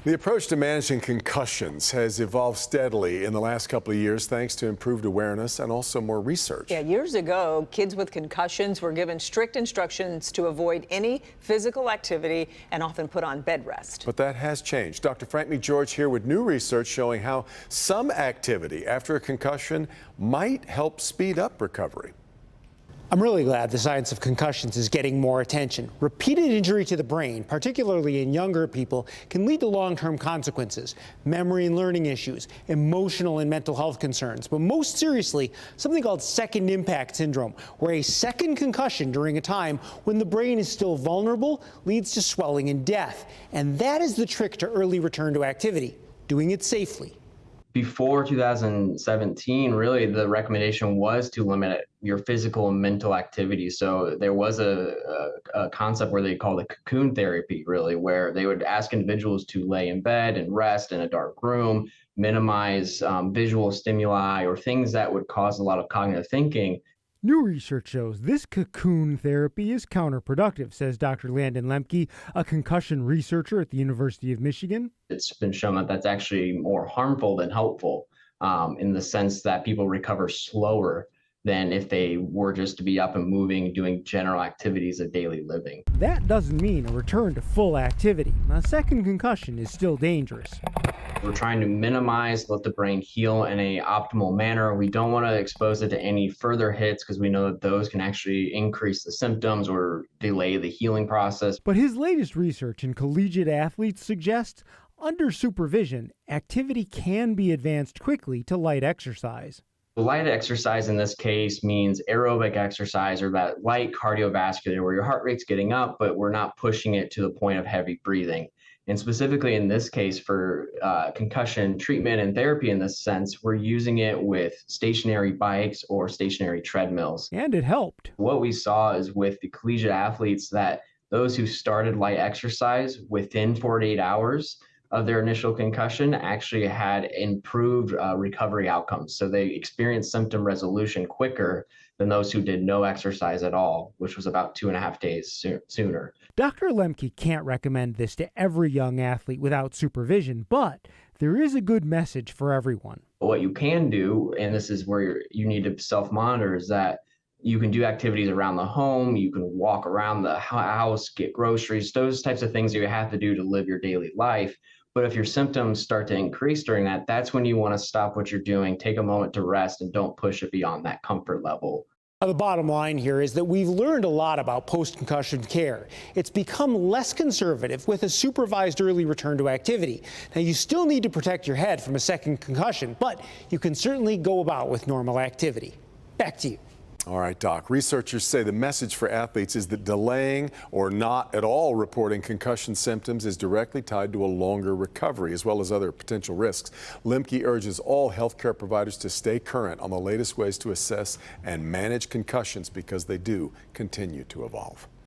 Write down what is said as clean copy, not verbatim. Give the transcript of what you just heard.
The approach to managing concussions has evolved steadily in the last couple of years thanks to improved awareness and also more research. Yeah, years ago, kids with concussions were given strict instructions to avoid any physical activity and often put on bed rest. But that has changed. Dr. Frank McGeorge here with new research showing how some activity after a concussion might help speed up recovery. I'm really glad the science of concussions is getting more attention. Repeated injury to the brain, particularly in younger people, can lead to long-term consequences, memory and learning issues, emotional and mental health concerns, but most seriously, something called second impact syndrome, where a second concussion during a time when the brain is still vulnerable leads to swelling and death. And that is the trick to early return to activity, doing it safely. Before 2017, really the recommendation was to limit your physical and mental activity. So there was a concept where they called it cocoon therapy, really, where they would ask individuals to lay in bed and rest in a dark room, minimize visual stimuli or things that would cause a lot of cognitive thinking. New research shows this cocoon therapy is counterproductive, says Dr. Landon Lemke, a concussion researcher at the University of Michigan. It's been shown that that's actually more harmful than helpful in the sense that people recover slower than if they were just to be up and moving, doing general activities of daily living. That doesn't mean a return to full activity. A second concussion is still dangerous. We're trying to minimize, let the brain heal in a optimal manner. We don't want to expose it to any further hits because we know that those can actually increase the symptoms or delay the healing process. But his latest research in collegiate athletes suggests under supervision, activity can be advanced quickly to light exercise. Light exercise in this case means aerobic exercise or that light cardiovascular where your heart rate's getting up, but we're not pushing it to the point of heavy breathing. And specifically in this case for concussion treatment and therapy in this sense, we're using it with stationary bikes or stationary treadmills. And it helped. What we saw is with the collegiate athletes that those who started light exercise within 48 hours of their initial concussion actually had improved recovery outcomes. So they experienced symptom resolution quicker than those who did no exercise at all, which was about 2.5 days sooner. Dr. Lemke can't recommend this to every young athlete without supervision, but there is a good message for everyone. What you can do, and this is where you need to self-monitor, is that you can do activities around the home, you can walk around the house, get groceries, those types of things that you have to do to live your daily life. But if your symptoms start to increase during that, that's when you want to stop what you're doing, take a moment to rest, and don't push it beyond that comfort level. Now, the bottom line here is that we've learned a lot about post-concussion care. It's become less conservative with a supervised early return to activity. Now, you still need to protect your head from a second concussion, but you can certainly go about with normal activity. Back to you. All right, Doc. Researchers say the message for athletes is that delaying or not at all reporting concussion symptoms is directly tied to a longer recovery, as well as other potential risks. Lemke urges all healthcare providers to stay current on the latest ways to assess and manage concussions because they do continue to evolve.